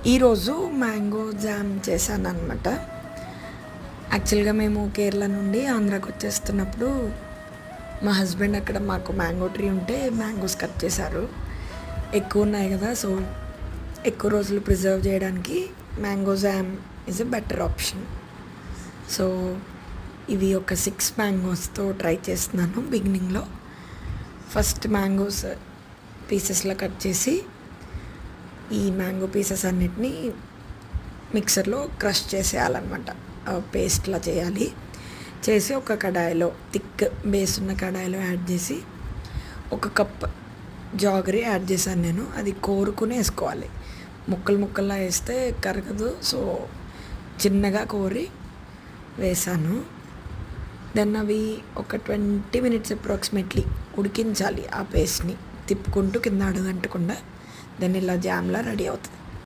ఈరోజు mango jam చేశానన్నమాట. యాక్చువల్గా మేము కేరళ నుండి ఆంధ్రాకి వచ్చేస్తున్నప్పుడు మా హస్బెండ్ అక్కడ మాకు మ్యాంగో ట్రీ ఉంటే మ్యాంగోస్ కట్ చేశారు. ఎక్కువ ఉన్నాయి కదా, సో ఎక్కువ రోజులు ప్రిజర్వ్ చేయడానికి mango jam is a better option. So ఇవి ఒక 6 మ్యాంగోస్తో ట్రై చేస్తున్నాను. బిగినింగ్లో ఫస్ట్ మ్యాంగోస్ పీసెస్లో కట్ చేసి ఈ మ్యాంగో పీసెస్ అన్నిటినీ మిక్సర్లో క్రష్ చేసేయాలన్నమాట. పేస్ట్లా చేయాలి. చేసి ఒక కడాయిలో థిక్ బేస్ ఉన్న కడాయిలో యాడ్ చేసి 1 కప్ జాగరీ యాడ్ చేశాను నేను. అది కోరుకుని వేసుకోవాలి. ముక్కల్లా వేస్తే కరగదు, సో చిన్నగా కోరి వేసాను. దెన్ అవి ఒక 20 minutes అప్రాక్సిమేట్లీ ఉడికించాలి. ఆ పేస్ట్ని తిప్పుకుంటూ కింద అడుగంటకుండా దాన్ని ఇలా జామ్లా రెడీ అవుతుంది.